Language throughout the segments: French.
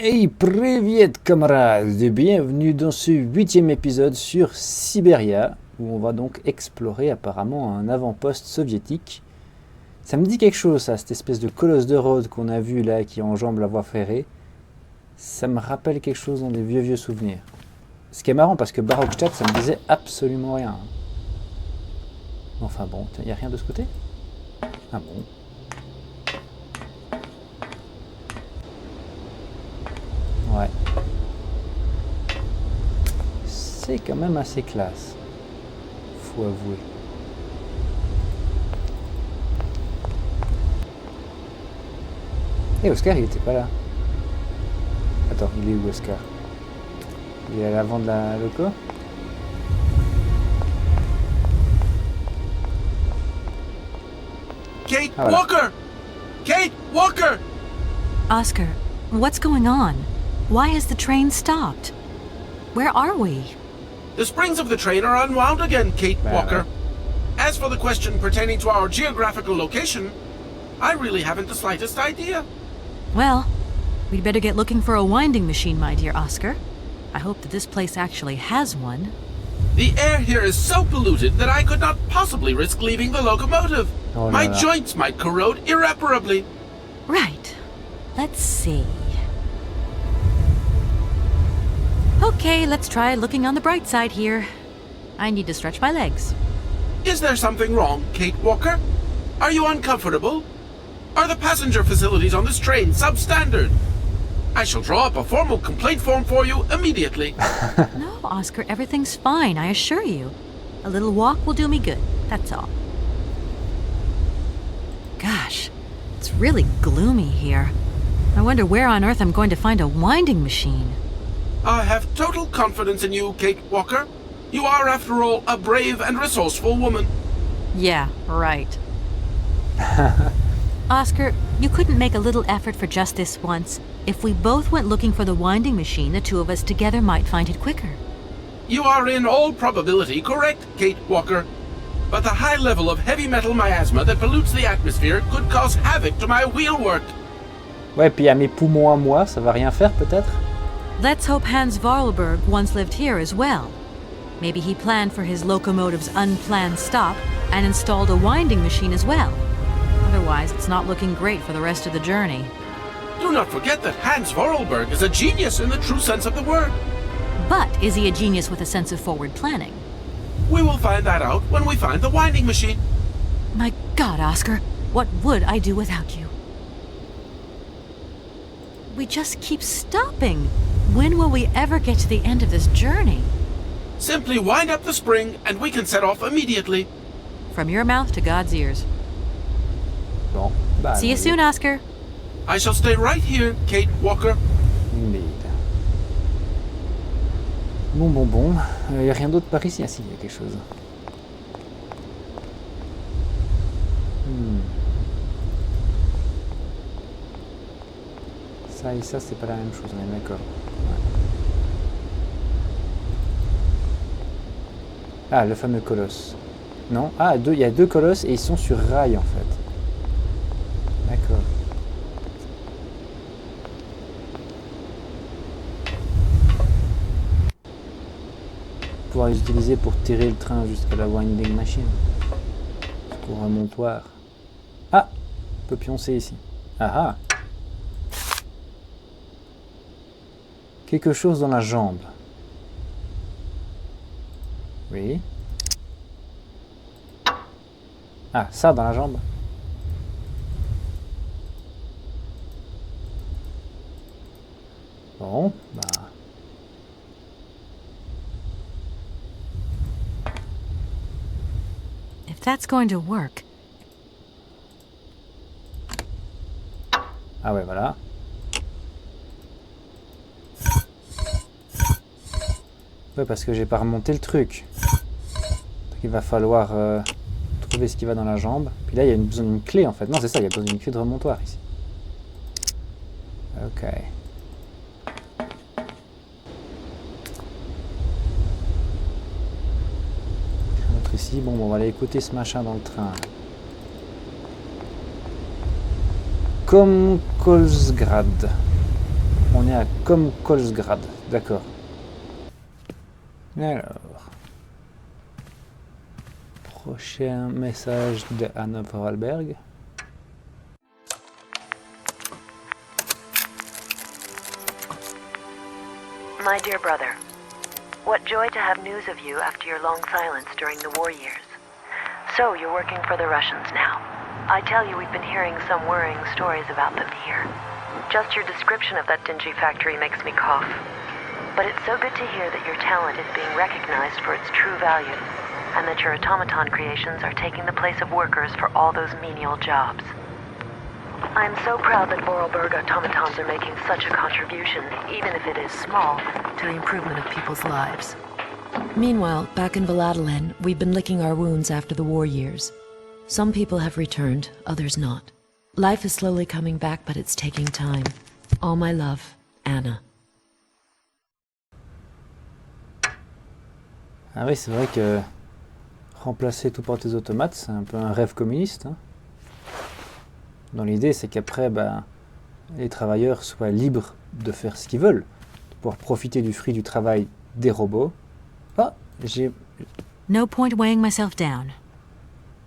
Hey, привет camarades, et bienvenue dans ce 8e épisode sur Syberia, où on va donc explorer apparemment un avant-poste soviétique. Ça me dit quelque chose ça, cette espèce de colosse de Rhodes qu'on a vu là, qui enjambe la voie ferrée. Ça me rappelle quelque chose dans des vieux souvenirs. Ce qui est marrant parce que Barokstadt, ça me disait absolument rien. Enfin bon, il n'y a rien de ce côté? Ah bon. Ouais. C'est quand même assez classe. Faut avouer. Et Oscar, il était pas là. Attends, il est où Oscar? Il est à l'avant de la loco? Kate Ah, voilà. Walker! Kate Walker! Oscar, what's going on? Why has the train stopped? Where are we? The springs of the train are unwound again, Kate Walker. As for the question pertaining to our geographical location, I really haven't the slightest idea. Well, we'd better get looking for a winding machine, my dear Oscar. I hope that this place actually has one. The air here is so polluted that I could not possibly risk leaving the locomotive. Oh, My no. joints might corrode irreparably. Right. Let's see. Okay, let's try looking on the bright side here. I need to stretch my legs. Is there something wrong, Kate Walker? Are you uncomfortable? Are the passenger facilities on this train substandard? I shall draw up a formal complaint form for you immediately. No, Oscar, everything's fine, I assure you. A little walk will do me good, that's all. Gosh, it's really gloomy here. I wonder where on earth I'm going to find a winding machine. I have total confidence in you, Kate Walker. You are, after all, a brave and resourceful woman. Yeah, right. Oscar, you couldn't make a little effort for just this once. If we both went looking for the winding machine, the two of us together might find it quicker. You are in all probability correct, Kate Walker. But the high level of heavy metal miasma that pollutes the atmosphere could cause havoc to my wheelwork. Ouais, puis à mes poumons à moi, ça va rien faire peut-être? Let's hope Hans Vorarlberg once lived here as well. Maybe he planned for his locomotive's unplanned stop and installed a winding machine as well. Otherwise, it's not looking great for the rest of the journey. Do not forget that Hans Vorarlberg is a genius in the true sense of the word. But is he a genius with a sense of forward planning? We will find that out when we find the winding machine. My God, Oscar, what would I do without you? We just keep stopping. When will we ever get to the end of this journey? Simply wind up the spring and we can set off immediately. From your mouth to God's ears. Bon, bah See you soon, Oscar. I shall stay right here, Kate Walker. Indeed. Bon. Il n'y a rien d'autre par ici. Ah si, il y a quelque chose. Ça et ça, c'est pas la même chose, on est d'accord. Ouais. Ah, le fameux colosse. Non? Ah, il y a deux colosses et ils sont sur rail en fait. D'accord. Pouvoir les utiliser pour tirer le train jusqu'à la winding machine. Pour un montoir. Ah! On peut pioncer ici. Ah ah! Quelque chose dans la jambe. Oui. Ah, ça dans la jambe. Bon, bah. If that's going to work. Ah ouais, voilà. Ouais, parce que j'ai pas remonté le truc. Donc il va falloir trouver ce qui va dans la jambe. Puis là, il y a besoin d'une clé en fait. Non, c'est ça, il y a besoin d'une clé de remontoir ici. Ok. Un autre ici. Bon, on va aller écouter ce machin dans le train. Komkolzgrad. On est à Komkolzgrad. D'accord. Alors. Prochain message de Anna Vorarlberg. My dear brother, what joy to have news of you after your long silence during the war years. So, you're working for the Russians now. I tell you, we've been hearing some worrying stories about them here. Just your description of that dingy factory makes me cough. But it's so good to hear that your talent is being recognized for its true value, and that your automaton creations are taking the place of workers for all those menial jobs. I'm so proud that Vorarlberg automatons are making such a contribution, even if it is small, to the improvement of people's lives. Meanwhile, back in Valladolid, we've been licking our wounds after the war years. Some people have returned, others not. Life is slowly coming back, but it's taking time. All my love, Anna. Ah oui, c'est vrai que remplacer tout par des automates, c'est un peu un rêve communiste. Hein. Dans l'idée, c'est qu'après, les travailleurs soient libres de faire ce qu'ils veulent, de pouvoir profiter du fruit du travail des robots. Ah, No point weighing myself down.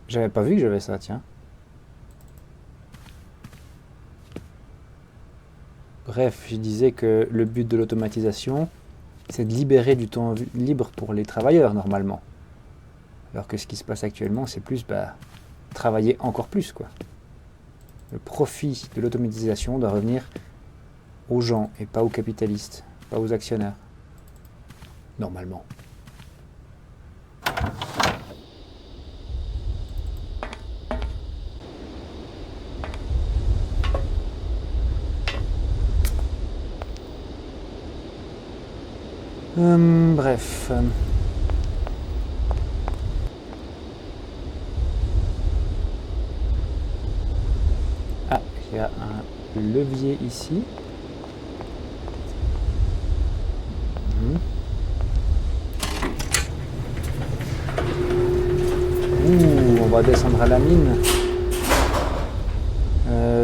J'avais pas vu que j'avais ça, tiens. Bref, je disais que le but de l'automatisation, c'est de libérer du temps libre pour les travailleurs, normalement. Alors que ce qui se passe actuellement, c'est plus travailler encore plus, quoi. Le profit de l'automatisation doit revenir aux gens et pas aux capitalistes, pas aux actionnaires. Normalement. Bref. Ah, il y a un levier ici. On va descendre à la mine.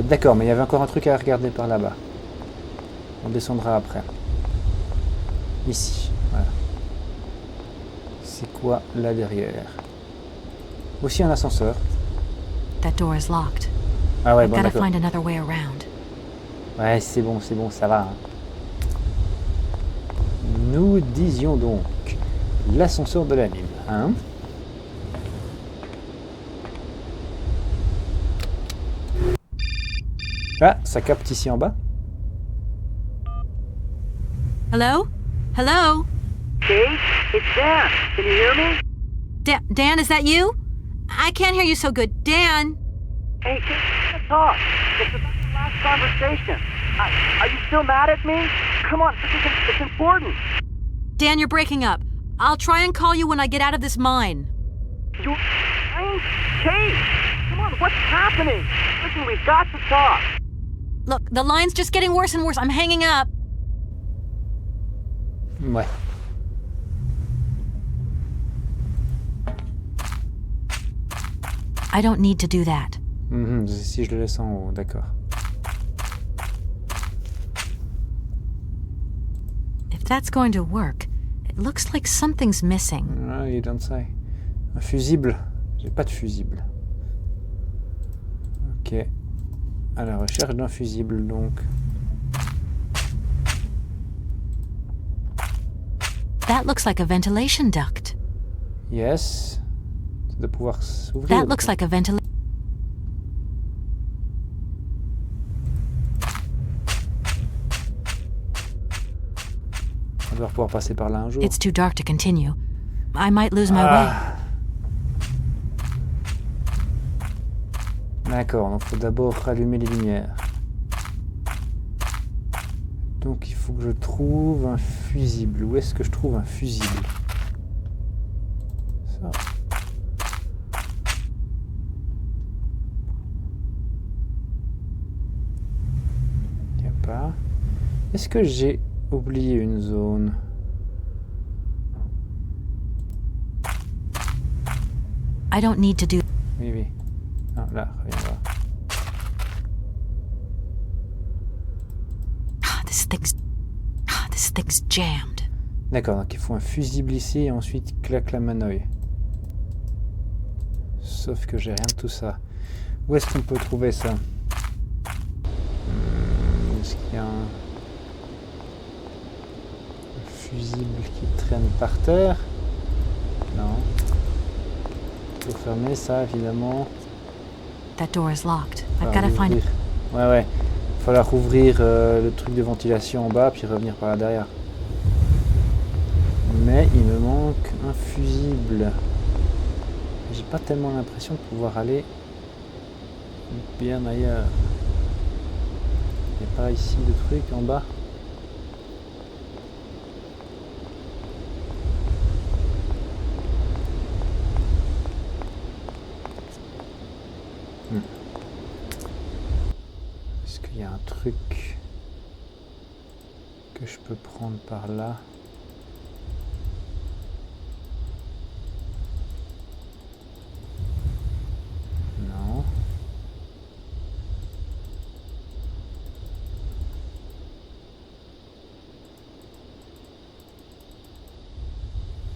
D'accord, mais il y avait encore un truc à regarder par là-bas. On descendra après. Ici, voilà. C'est quoi là derrière? Aussi un ascenseur. That door is locked. Ah ouais, I've bon gotta d'accord. find another way around. Ouais, c'est bon, ça va. Hein. Nous disions donc l'ascenseur de la mine, hein? Ah, ça capte ici en bas. Hello? Hello? Kate, it's Dan. Can you hear me? Dan, is that you? I can't hear you so good. Dan? Hey, Kate, let's talk. It's about the last conversation. Are you still mad at me? Come on, it's important. Dan, you're breaking up. I'll try and call you when I get out of this mine. You... Kate! Come on, what's happening? Listen, we've got to talk. Look, the line's just getting worse and worse. I'm hanging up. Ouais. I don't need to do that. Si je le laisse en haut, d'accord. If that's going to work, it looks like something's missing. Ah, you don't say. Un fusible. J'ai pas de fusible. Ok. À la recherche d'un fusible, donc. That looks like a ventilation duct. Yes. Ça doit pouvoir s'ouvrir. That looks like a ventilation. On doit pouvoir passer par là un jour. It's too dark to continue. I might lose my way. D'accord, donc il faut d'abord rallumer les lumières. Donc il faut que je trouve un fusible. Où est-ce que je trouve un fusible? Ça. Il n'y a pas. Est-ce que j'ai oublié une zone? I don't need to do. Oui, oui. Ah, là, reviens voir. This thing's. This thing's jammed. D'accord, donc il faut un fusible ici et ensuite claque la manœuvre. Sauf que j'ai rien de tout ça. Où est-ce qu'on peut trouver ça? Est-ce qu'il y a un fusible qui traîne par terre? Non. Il faut fermer ça, évidemment. That door is locked. I've Ah, gotta find ouvrir. Ouais. Il va falloir ouvrir le truc de ventilation en bas, puis revenir par là derrière. Mais il me manque un fusible. J'ai pas tellement l'impression de pouvoir aller bien ailleurs. Il n'y a pas ici de truc en bas. Est-ce qu'il y a un truc que je peux prendre par là? Non.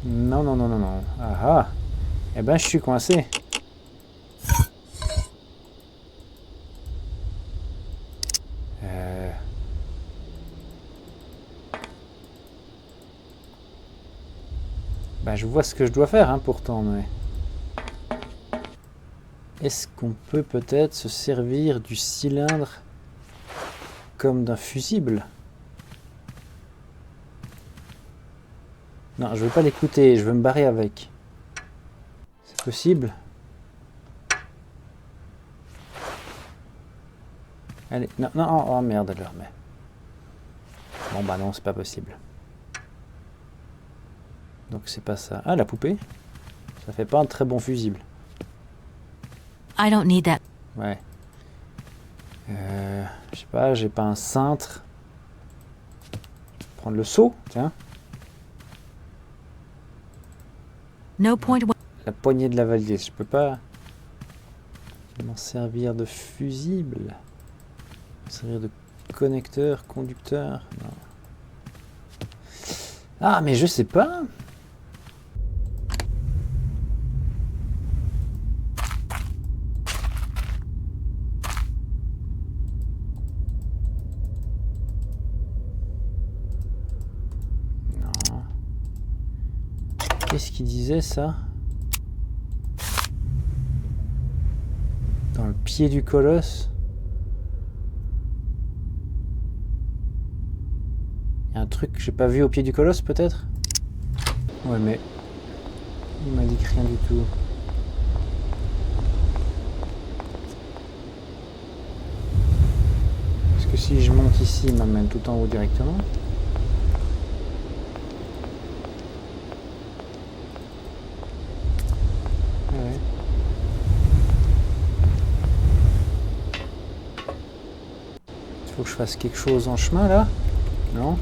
Non. Ah ah. Eh ben, je suis coincé. Ben, je vois ce que je dois faire, hein, pourtant, mais... Est-ce qu'on peut peut-être se servir du cylindre comme d'un fusible? Non, je veux pas l'écouter, je veux me barrer avec. C'est possible? Allez, non, oh merde alors, mais... Bon bah non, c'est pas possible. Donc c'est pas ça. Ah, la poupée? Ça fait pas un très bon fusible. I don't need that. Ouais. Je sais pas, j'ai pas un cintre. Je vais prendre le seau, tiens. No point. La poignée de la valise, je peux pas m'en servir de fusible. M'en servir de connecteur, conducteur. Non. Ah, mais je sais pas. Qu'est-ce qu'il disait ça? Dans le pied du colosse? Il y a un truc que j'ai pas vu au pied du colosse peut-être? Ouais mais... il m'indique rien du tout. Est-ce que si je monte ici, il m'amène tout en haut directement? Faut que je fasse quelque chose en chemin là? Non?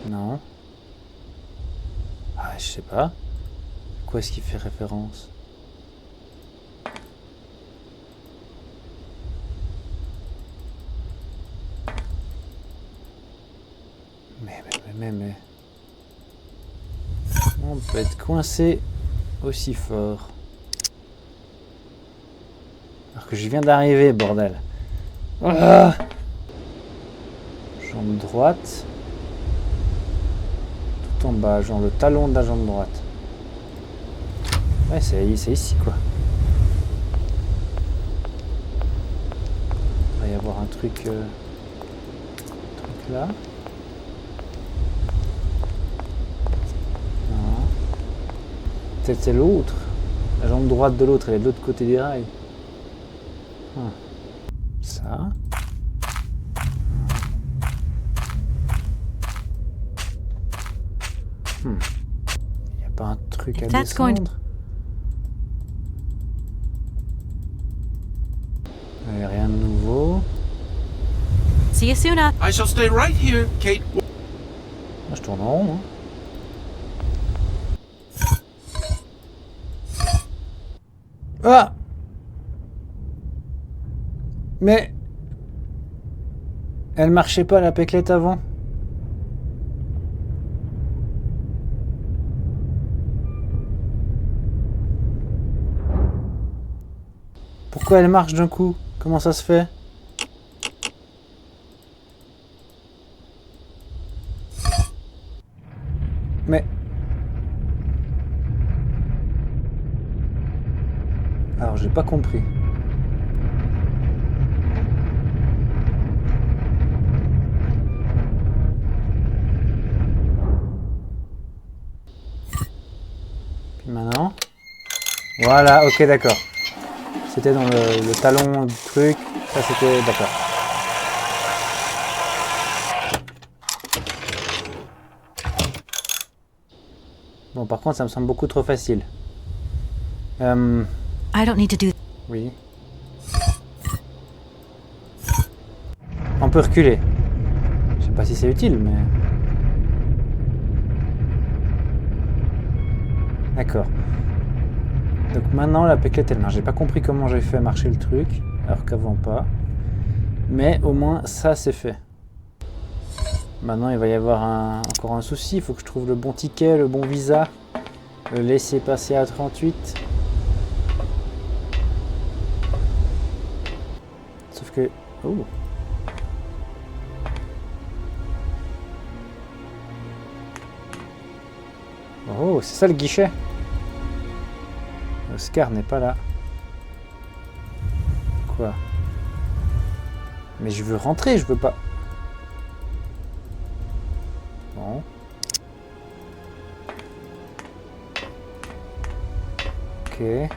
Non? Ah, je sais pas. À quoi est-ce qu'il fait référence? Mais... On peut être coincé aussi fort. Alors que je viens d'arriver, bordel. Ah, jambe droite. Tout en bas, genre le talon de la jambe droite. Ouais, c'est ici, quoi. Il va y avoir un truc là. Non. Peut-être c'est l'autre. La jambe droite de l'autre, elle est de l'autre côté des rails. Ça. Il n'y a pas un truc à descendre? Rien de nouveau. See you soon. I shall stay right here, Kate. Je tourne en rond. Ah! Mais... Elle marchait pas la péclette avant? Pourquoi elle marche d'un coup? Comment ça se fait? Mais... Alors, j'ai pas compris. Puis maintenant... Voilà, ok, d'accord. C'était dans le talon du truc. Ça, c'était... D'accord. Bon, par contre, ça me semble beaucoup trop facile. I don't need to do... Oui. On peut reculer. Je sais pas si c'est utile, mais... D'accord. Donc maintenant, la péclette, elle marche. J'ai pas compris comment j'ai fait marcher le truc, alors qu'avant pas. Mais au moins, ça, c'est fait. Maintenant, il va y avoir encore un souci. Il faut que je trouve le bon ticket, le bon visa. Le laisser passer à 38. Sauf que... Oh. Oh, c'est ça le guichet. Oscar n'est pas là. Quoi? Mais je veux rentrer, je veux pas... Bon. Ok. Je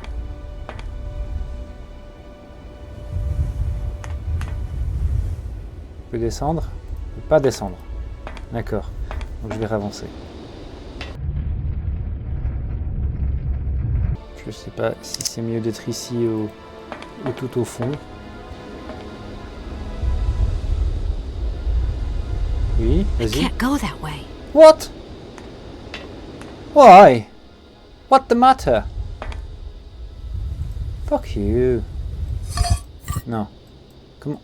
peux descendre? Je peux pas descendre. D'accord. Donc je vais avancer. Je sais pas si c'est mieux d'être ici ou tout au fond. Oui, I vas-y. can't go that way. What? Why? What the matter? Fuck you. Non. Comment?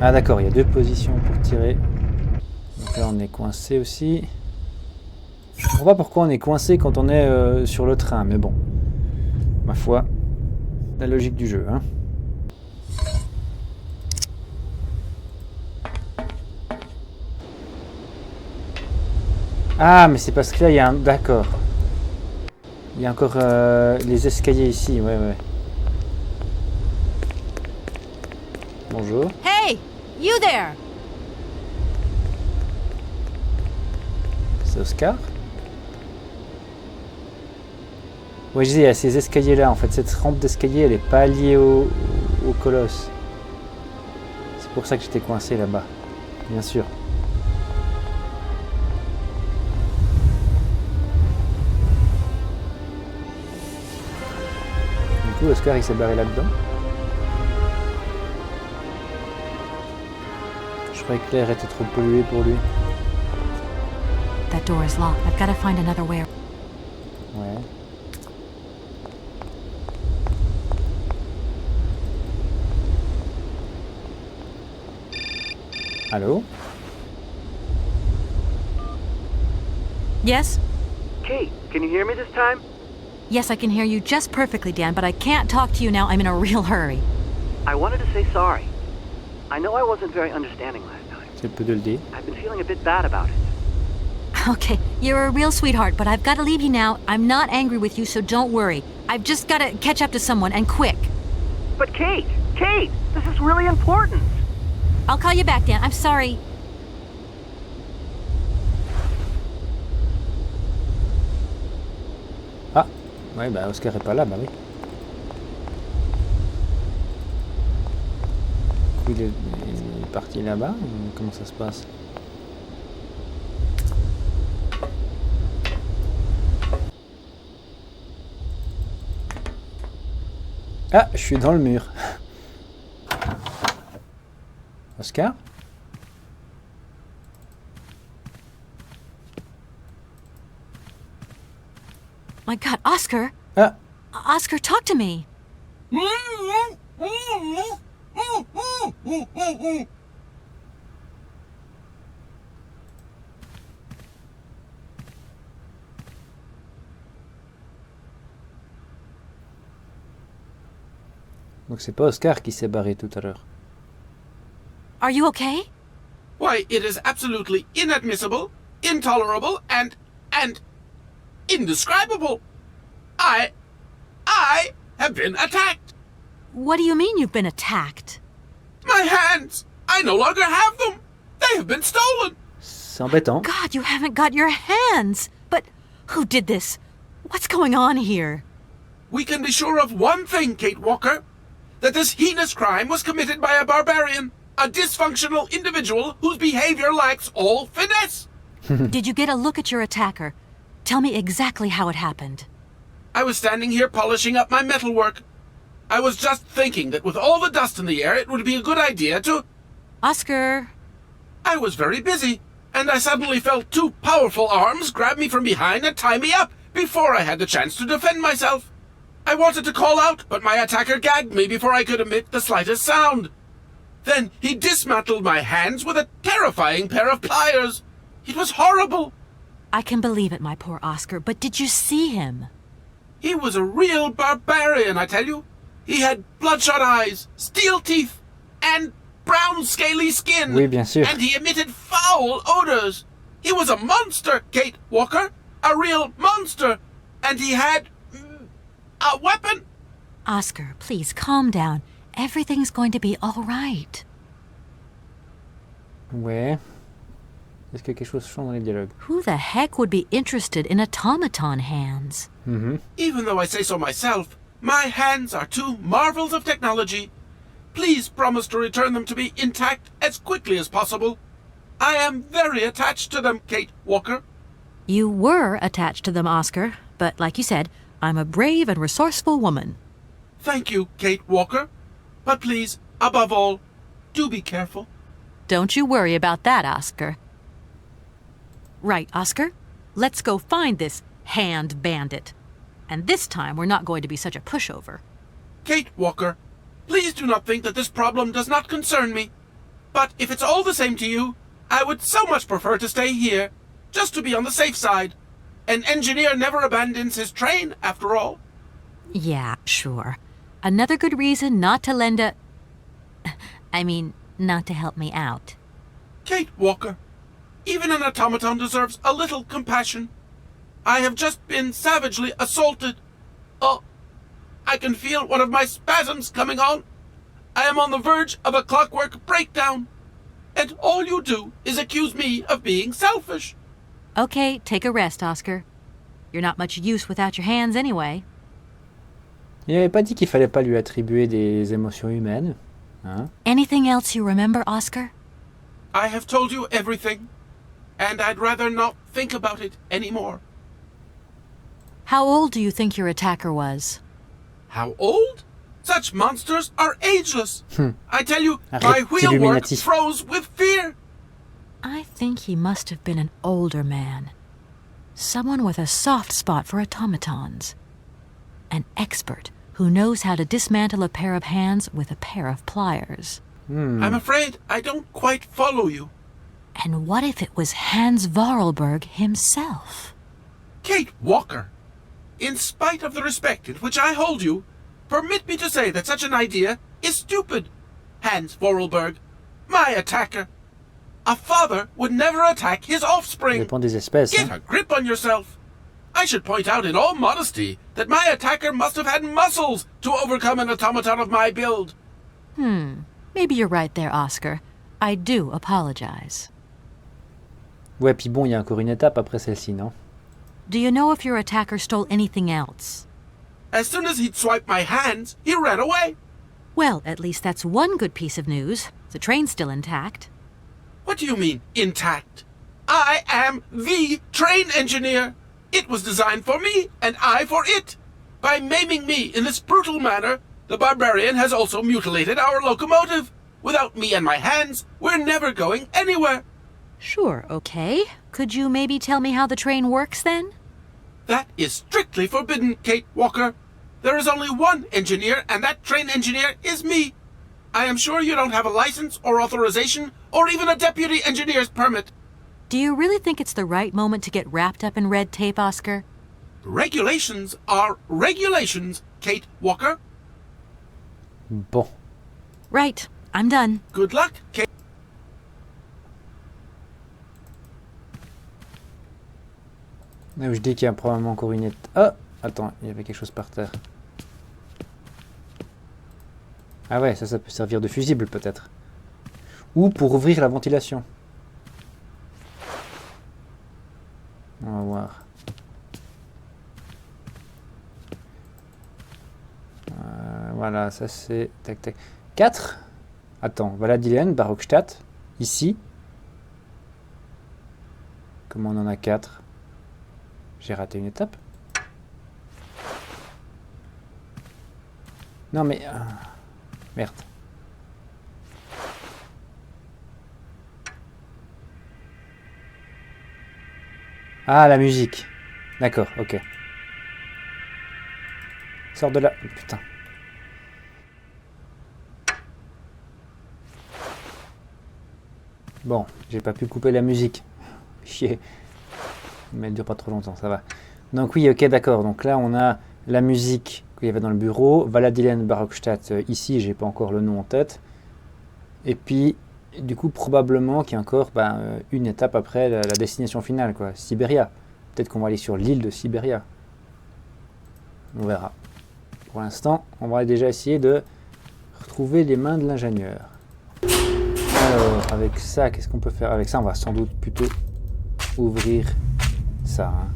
Ah d'accord, il y a deux positions pour tirer. Donc là on est coincé aussi. Je comprends pas pourquoi on est coincé quand on est sur le train, mais bon. Ma foi, la logique du jeu, hein. Ah, mais c'est parce que là, il y a un... D'accord. Il y a encore les escaliers ici, ouais, ouais. Bonjour. Hey! You there! C'est Oscar? Oui, je dis, il y a ces escaliers-là, en fait. Cette rampe d'escalier, elle est pas liée au colosse. C'est pour ça que j'étais coincé là-bas. Bien sûr. Du coup, Oscar, il s'est barré là-dedans. Je croyais que l'air était trop pollué pour lui. That door is locked. I've got to find another way. Ouais. Allô? Yes? Kate, can you hear me this time? Yes, I can hear you just perfectly, Dan, but I can't talk to you now. I'm in a real hurry. I wanted to say sorry. I know I wasn't very understanding last time. C'est peu de le dire. I've been feeling a bit bad about it. Okay, you're a real sweetheart, but I've got to leave you now. I'm not angry with you, so don't worry. I've just got to catch up to someone, and quick. But Kate, this is really important. I'll call you back, Dan. I'm sorry. Ah, ouais, bah Oscar est pas là, bah oui. Du coup, il est parti là-bas, ou comment ça se passe? Ah, je suis dans le mur. Oscar? My God, Oscar! Ah, Oscar, talk to me. Donc c'est pas Oscar qui s'est barré tout à l'heure. Are you okay? Why, it is absolutely inadmissible, intolerable, and indescribable. I have been attacked. What do you mean you've been attacked? My hands! I no longer have them! They have been stolen! C'est embêtant. God, you haven't got your hands! But who did this? What's going on here? We can be sure of one thing, Kate Walker. That this heinous crime was committed by a barbarian, a dysfunctional individual whose behavior lacks all finesse. Did you get a look at your attacker? Tell me exactly how it happened. I was standing here polishing up my metalwork. I was just thinking that with all the dust in the air, it would be a good idea to... Oscar! I was very busy, and I suddenly felt two powerful arms grab me from behind and tie me up before I had the chance to defend myself. I wanted to call out, but my attacker gagged me before I could emit the slightest sound. Then he dismantled my hands with a terrifying pair of pliers. It was horrible. I can believe it, my poor Oscar, but did you see him? He was a real barbarian, I tell you. He had bloodshot eyes, steel teeth, and brown scaly skin. Oui, bien sûr. And he emitted foul odors. He was a monster, Kate Walker. A real monster. And he had... a weapon. Oscar, please calm down. Everything's going to be all right. Ouais. Est-ce que quelque chose change dans les dialogues? Who the heck would be interested in automaton hands? Even though I say so myself, my hands are two marvels of technology. Please promise to return them to me intact as quickly as possible. I am very attached to them, Kate Walker. You were attached to them, Oscar, but like you said, I'm a brave and resourceful woman. Thank you, Kate Walker. But please, above all, do be careful. Don't you worry about that, Oscar. Right, Oscar? Let's go find this hand bandit. And this time we're not going to be such a pushover. Kate Walker, please do not think that this problem does not concern me. But if it's all the same to you, I would so much prefer to stay here, just to be on the safe side. An engineer never abandons his train, after all. Yeah, sure. Another good reason not to lend a... not to help me out. Kate Walker, even an automaton deserves a little compassion. I have just been savagely assaulted. Oh, I can feel one of my spasms coming on. I am on the verge of a clockwork breakdown. And all you do is accuse me of being selfish. Okay, take a rest, Oscar. You're not much use without your hands anyway. Il n'avait pas dit qu'il fallait pas lui attribuer des émotions humaines. Hein? Anything else you remember, Oscar? I have told you everything, and I'd rather not think about it anymore. How old do you think your attacker was? How old? Such monsters are ageless. I tell you, Arrête, my wheelwork Illuminati. froze with fear. I think he must have been an older man. Someone with a soft spot for automatons. An expert who knows how to dismantle a pair of hands with a pair of pliers. I'm afraid I don't quite follow you. And what if it was Hans Vorarlberg himself? Kate Walker, in spite of the respect in which I hold you, permit me to say that such an idea is stupid. Hans Vorarlberg, my attacker. A father would never attack his Ça offspring. dépend des espèces. Get Hein? a grip on yourself. I should point out in all modesty that my attacker must have had muscles to overcome an automaton of my build. Maybe you're right there, Oscar. I do apologize. Ouais, puis bon, il y a encore une étape après celle-ci, non? Do you know if your attacker stole anything else? As soon as he'd swiped my hands, he ran away. Well, at least that's one good piece of news. The train's still intact. What do you mean, intact? I am the train engineer. It was designed for me, and I for it. By maiming me in this brutal manner, the barbarian has also mutilated our locomotive. Without me and my hands, we're never going anywhere. Sure, okay. Could you maybe tell me how the train works then? That is strictly forbidden, Kate Walker. There is only one engineer, and that train engineer is me. I am sure you don't have a license or authorization or even a deputy engineer's permit. Do you really think it's the right moment to get wrapped up in red tape, Oscar? Regulations are regulations, Kate Walker. Bon. Right. I'm done. Good luck, Kate. Là où je dis qu'il y a probablement encore une étape. Ah, attends, il y avait quelque chose par terre. Ah ouais, ça peut servir de fusible peut-être. Ou pour ouvrir la ventilation. On va voir. Voilà, ça c'est... Tac, tac. 4. Attends, Valadilen, Barockstadt. Ici. Comment on en a 4? J'ai raté une étape. Non mais... merde. Ah, la musique. D'accord, ok. Sors de là. Oh, putain. Bon, j'ai pas pu couper la musique. Chier. Mais elle dure pas trop longtemps, ça va. Donc oui, ok, d'accord. Donc là, on a la musique qu'il y avait dans le bureau. Valadilen, Barockstadt, ici, j'ai pas encore le nom en tête. Et puis, du coup, probablement qu'il y a encore une étape après la destination finale, quoi. Syberia. Peut-être qu'on va aller sur l'île de Syberia. On verra. Pour l'instant, on va déjà essayer de retrouver les mains de l'ingénieur. Alors, avec ça, qu'est-ce qu'on peut faire? Avec ça, on va sans doute plutôt ouvrir ça. Hein.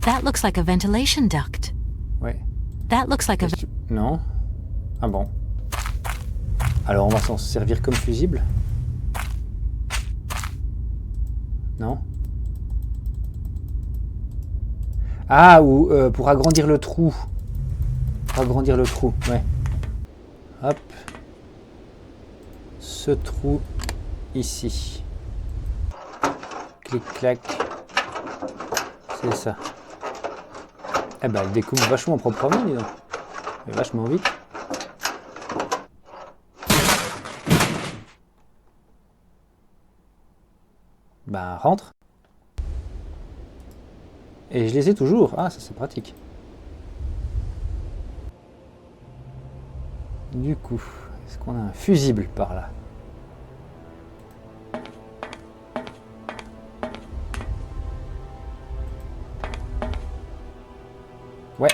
That looks like a ventilation duct. Ouais. That looks like a... Non. Ah bon. Alors, on va s'en servir comme fusible? Non. Ah, ou pour agrandir le trou. Pour agrandir le trou, ouais. Hop. Ce trou ici. Clic-clac. C'est ça. Eh ben, elle découpe vachement proprement, dis donc. Et vachement vite. Ben, rentre. Et je les ai toujours. Ah, ça c'est pratique. Du coup, est-ce qu'on a un fusible par là? Ouais.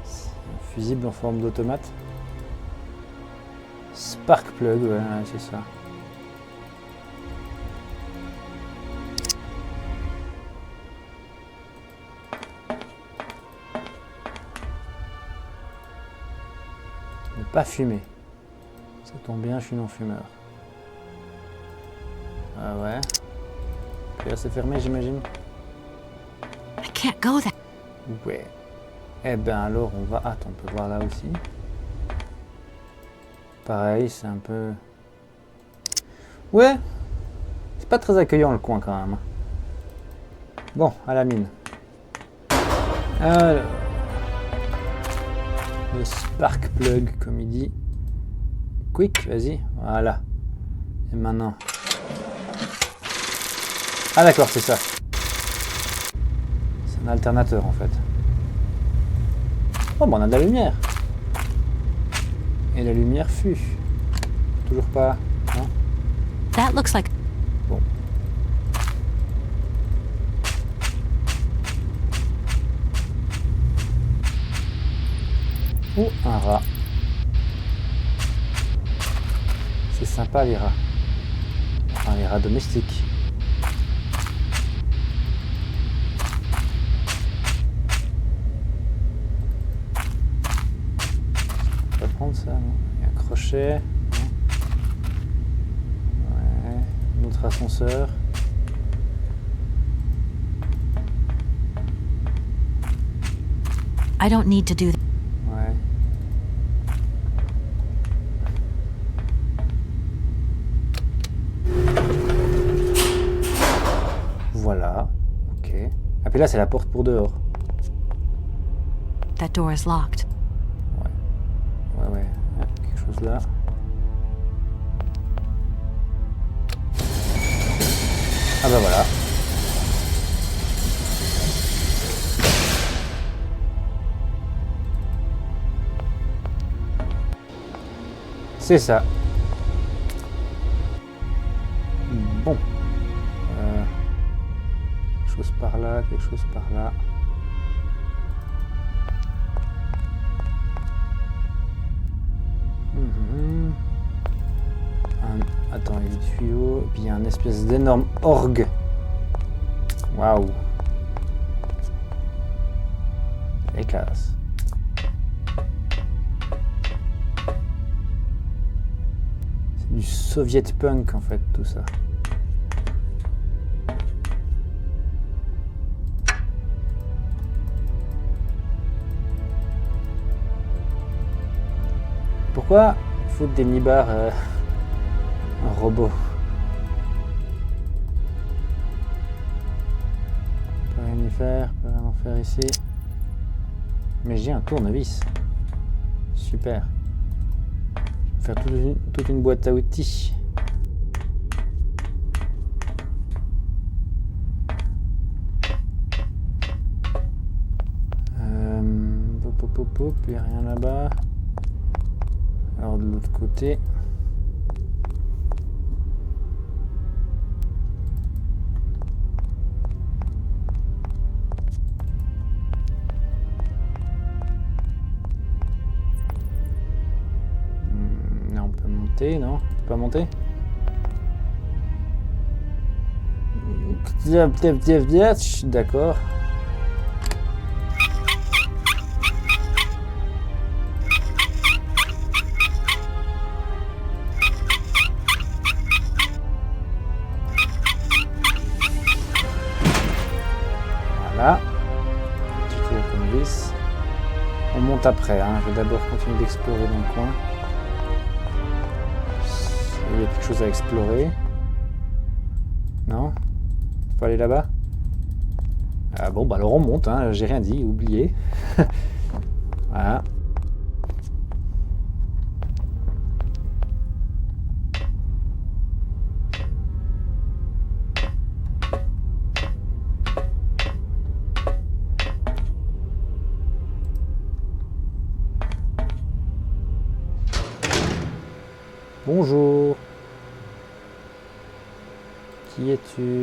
C'est un fusible en forme d'automate. Spark plug, ouais, c'est ça. Ne pas fumer. Ça tombe bien, je suis non-fumeur. Ah ouais. Puis là, c'est fermé, j'imagine. I can't go there. Ouais. Eh ben alors, on va... Attends, on peut voir là aussi. Pareil, c'est un peu... Ouais. C'est pas très accueillant le coin quand même. Bon, à la mine. Alors... Le spark plug, comme il dit. Quick, vas-y. Voilà. Et maintenant... Ah d'accord, c'est ça. C'est un alternateur en fait. Oh, bon, on a de la lumière. Et la lumière fut. Toujours pas, non? That looks like... Bon. Oh, un rat. C'est sympa les rats. Enfin, les rats domestiques. On va prendre ça, non? Il y a un crochet. Non? Ouais. Un autre ascenseur. I don't need to do that. Ouais. Voilà. Ok. Ah, puis là, c'est la porte pour dehors. That door is locked. Ouais. chose là. Ah bah voilà. C'est ça. Bon. Quelque chose par là, quelque chose par là. Attends, il y a des tuyaux. Et puis il y a un espèce d'énorme orgue. Waouh. C'est classe. C'est du soviet punk en fait, tout ça. Pourquoi foutre des nibards un robot? Peut rien y faire, peut rien en faire ici. Mais j'ai un tournevis. Super. Je vais faire toute une boîte à outils. Il n'y a rien là-bas. Alors de l'autre côté. Là on peut monter, non? On peut pas monter? D'accord. Voilà. Petit tour comme vis. On monte après, hein. Je vais d'abord continuer d'explorer dans le coin. Il y a quelque chose à explorer. Non? Faut aller là-bas? Ah bon, bah alors on monte, hein. J'ai rien dit, oublié. Voilà. Bonjour. Qui es-tu?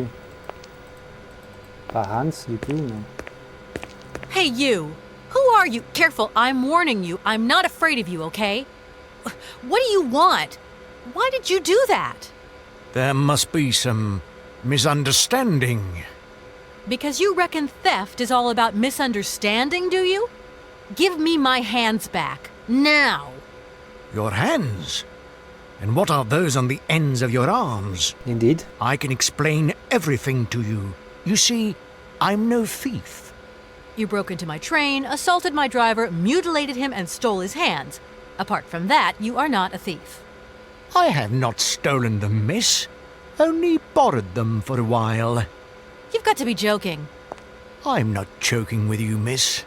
Pas Hans, du coup, non. Hey, you! Who are you? Careful, I'm warning you. I'm not afraid of you, okay? What do you want? Why did you do that? There must be some misunderstanding. Because you reckon theft is all about misunderstanding, do you? Give me my hands back. Now! Your hands? And what are those on the ends of your arms? Indeed. I can explain everything to you. You see, I'm no thief. You broke into my train, assaulted my driver, mutilated him, and stole his hands. Apart from that, you are not a thief. I have not stolen them, miss. Only borrowed them for a while. You've got to be joking. I'm not joking with you, miss.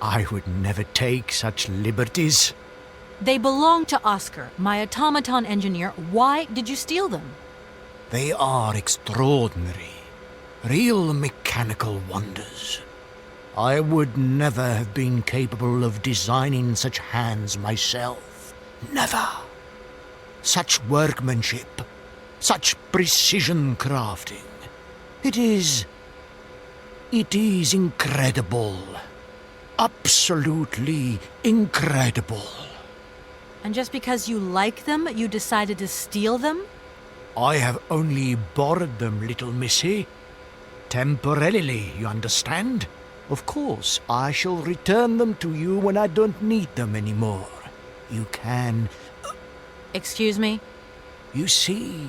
I would never take such liberties. They belong to Oscar, my automaton engineer. Why did you steal them? They are extraordinary. Real mechanical wonders. I would never have been capable of designing such hands myself. Never. Such workmanship. Such precision crafting. It is incredible. Absolutely incredible. And just because you like them, you decided to steal them? I have only borrowed them, little missy. Temporarily, you understand? Of course, I shall return them to you when I don't need them anymore. You can... Excuse me? You see,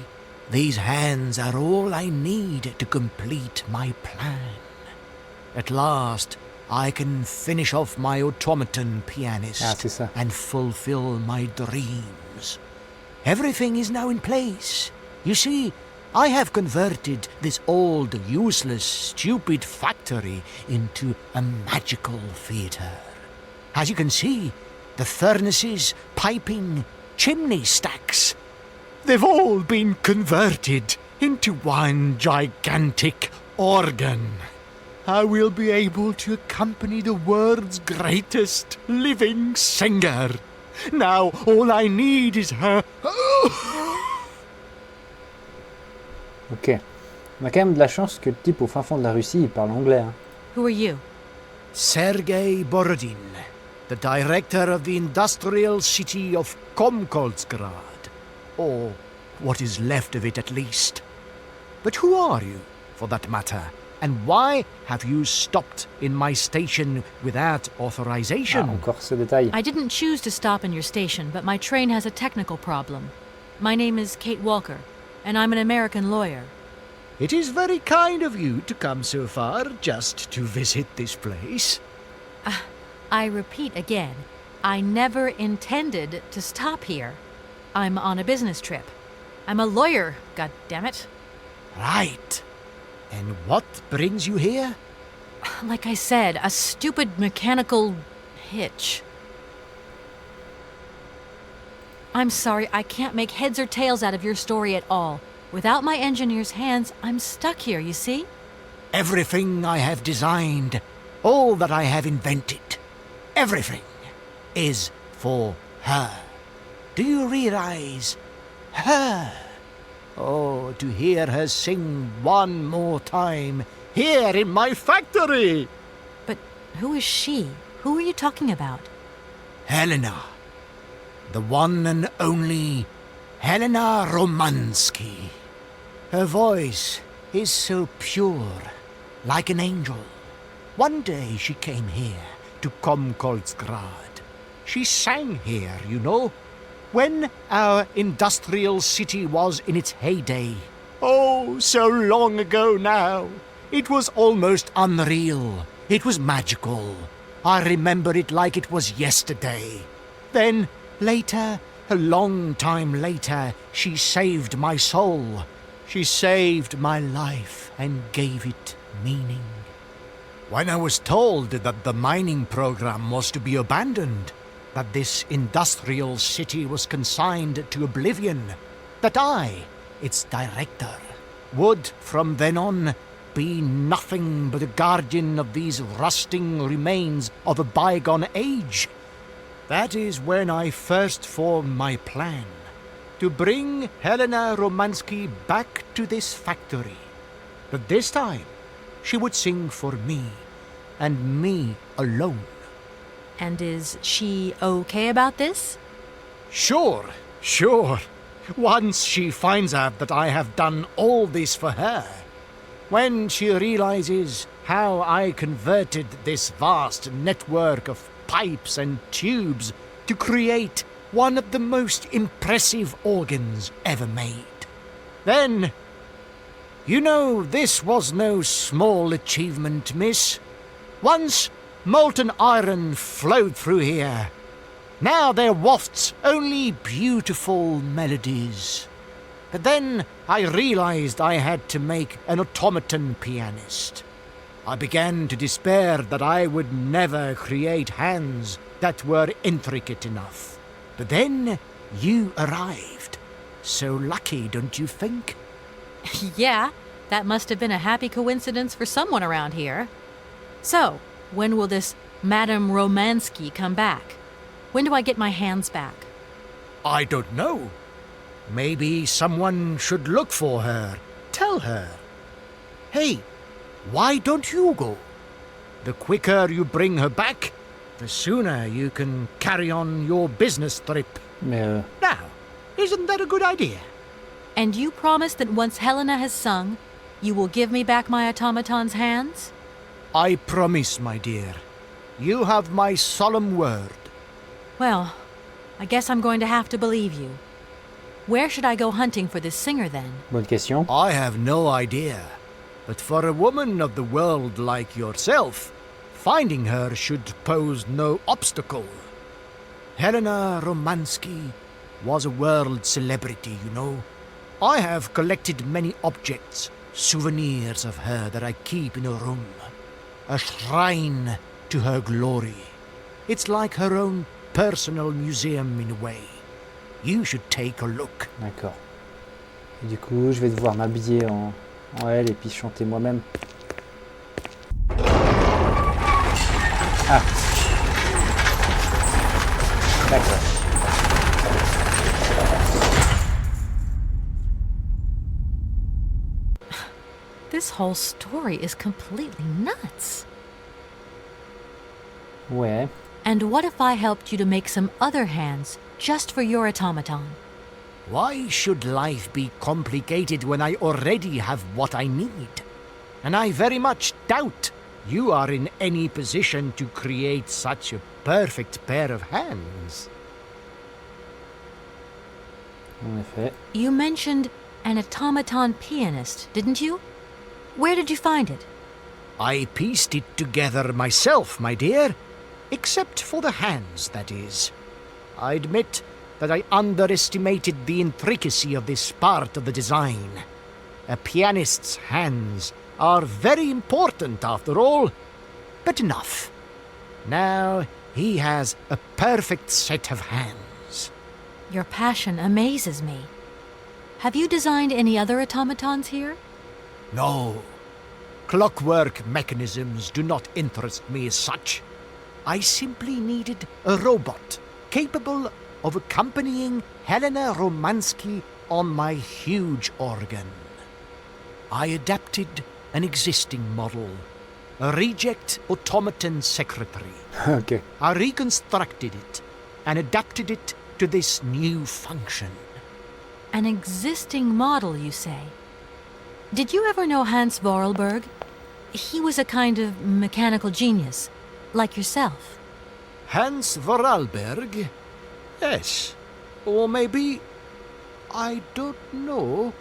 these hands are all I need to complete my plan. At last, I can finish off my automaton pianist and fulfill my dreams. Everything is now in place. You see, I have converted this old, useless, stupid factory into a magical theatre. As you can see, the furnaces, piping, chimney stacks. They've all been converted into one gigantic organ. I will be able to accompany the world's greatest living singer. Now all I need is her... Ok. On a quand même de la chance que le type au fin fond de la Russie, il parle anglais. Hein. Who are you? Sergei Borodin, the director of the industrial city of Komkolzgrad. Or what is left of it at least. But who are you, for that matter? And why have you stopped in my station without authorization? Ah, encore ce détail. I didn't choose to stop in your station, but my train has a technical problem. My name is Kate Walker, and I'm an American lawyer. It is very kind of you to come so far just to visit this place. I repeat again, I never intended to stop here. I'm on a business trip. I'm a lawyer, goddammit. Right. And what brings you here? Like I said, a stupid mechanical hitch. I'm sorry, I can't make heads or tails out of your story at all. Without my engineer's hands, I'm stuck here, you see? Everything I have designed, all that I have invented, everything is for her. Do you realize? Her. Oh, to hear her sing one more time, here in my factory! But who is she? Who are you talking about? Helena. The one and only Helena Romansky. Her voice is so pure, like an angel. One day she came here to Komkolzgrad. She sang here, you know, when our industrial city was in its heyday. Oh, so long ago now. It was almost unreal. It was magical. I remember it like it was yesterday. Then, later, a long time later, she saved my soul. She saved my life and gave it meaning. When I was told that the mining program was to be abandoned, that this industrial city was consigned to oblivion, that I, its director, would from then on be nothing but a guardian of these rusting remains of a bygone age, that is when I first formed my plan to bring Helena Romansky back to this factory. But this time, she would sing for me, and me alone. And is she okay about this? Sure. Once she finds out that I have done all this for her, when she realizes how I converted this vast network of pipes and tubes to create one of the most impressive organs ever made, then, you know, this was no small achievement, miss. Once molten iron flowed through here. Now there wafts only beautiful melodies. But then I realized I had to make an automaton pianist. I began to despair that I would never create hands that were intricate enough. But then you arrived. So lucky, don't you think? Yeah, that must have been a happy coincidence for someone around here. So, when will this Madame Romansky come back? When do I get my hands back? I don't know. Maybe someone should look for her. Tell her. Hey, why don't you go? The quicker you bring her back, the sooner you can carry on your business trip. Mais Now, isn't that a good idea? And you promise that once Helena has sung, you will give me back my automaton's hands? I promise, my dear. You have my solemn word. Well, I guess I'm going to have to believe you. Where should I go hunting for this singer then? bonne question. I have no idea. But for a woman of the world like yourself, finding her should pose no obstacle. Helena Romansky was a world celebrity, you know. I have collected many objects, souvenirs of her that I keep in a room. A shrine to her glory. It's like her own personal museum in a way. You should take a look. D'accord. Et du coup, je vais devoir m'habiller en elle et puis chanter moi-même. Ah. D'accord. This whole story is completely nuts. Ouais. And what if I helped you to make some other hands just for your automaton? Why should life be complicated when I already have what I need? And I very much doubt you are in any position to create such a perfect pair of hands. En effet. You mentioned an automaton pianist, didn't you? Where did you find it? I pieced it together myself, my dear. Except for the hands, that is. I admit that I underestimated the intricacy of this part of the design. A pianist's hands are very important, after all. But enough. Now he has a perfect set of hands. Your passion amazes me. Have you designed any other automatons here? No. Clockwork mechanisms do not interest me as such. I simply needed a robot capable of accompanying Helena Romansky on my huge organ. I adapted an existing model, a reject automaton secretary. Ok. I reconstructed it and adapted it to this new function. An existing model, you say? Did you ever know Hans Vorarlberg? He was a kind of mechanical genius, like yourself. Hans Vorarlberg? Yes. Or maybe... I don't know.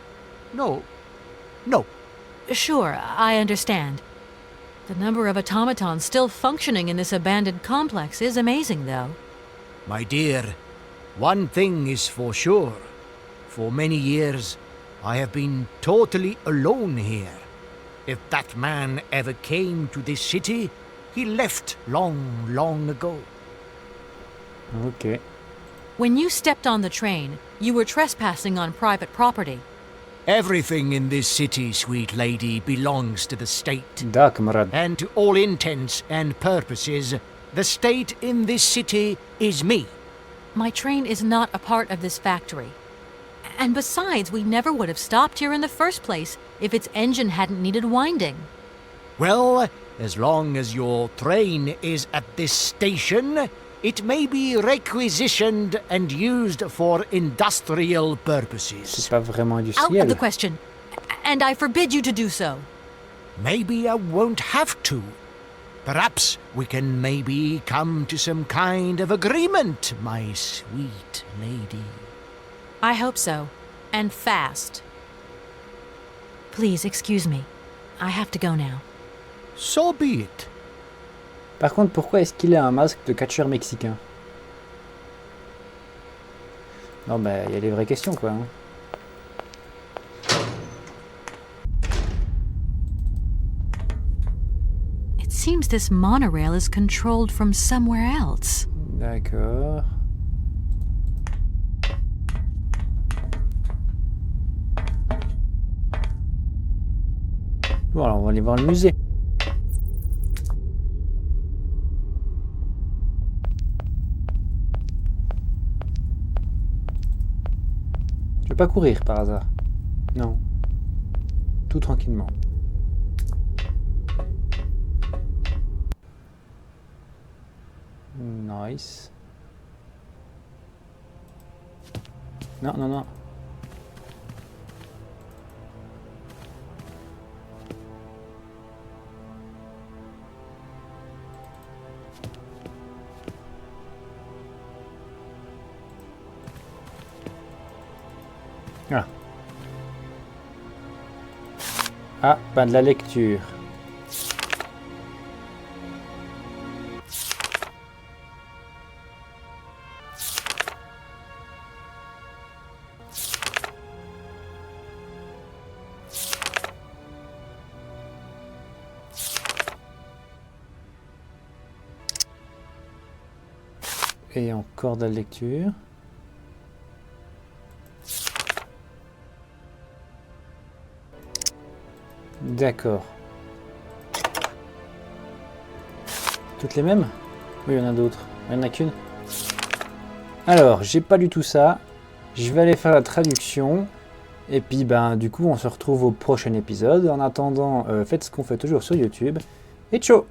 No. Sure, I understand. The number of automatons still functioning in this abandoned complex is amazing, though. My dear, one thing is for sure. For many years, I have been totally alone here. If that man ever came to this city, he left long ago. Ok. When you stepped on the train, you were trespassing on private property. Everything in this city, sweet lady, belongs to the state. Da, camarade. And to all intents and purposes, the state in this city is me. My train is not a part of this factory. And besides, we never would have stopped here in the first place if its engine hadn't needed winding. Well, as long as your train is at this station, it may be requisitioned and used for industrial C'est purposes. pas vraiment Out of industriel. the question. And I forbid you to do so. Maybe I won't have to. Perhaps we can maybe come to some kind of agreement, my sweet lady. I hope so. And fast. Please, excuse me. I have to go now. So be it. Par contre, pourquoi est-ce qu'il a un masque de catcheur mexicain? Non, bah, il y a les vraies questions, quoi. Hein. It seems this monorail is controlled from somewhere else. D'accord. Bon, alors on va aller voir le musée. Je vais pas courir par hasard. Non. Tout tranquillement. Nice. Non. Ah. Ah, ben de la lecture. Et encore de la lecture. D'accord. Toutes les mêmes? Oui, il y en a d'autres. Il n'y en a qu'une. Alors, j'ai pas du tout ça. Je vais aller faire la traduction. Et puis, ben, du coup, on se retrouve au prochain épisode. En attendant, faites ce qu'on fait toujours sur YouTube. Et ciao!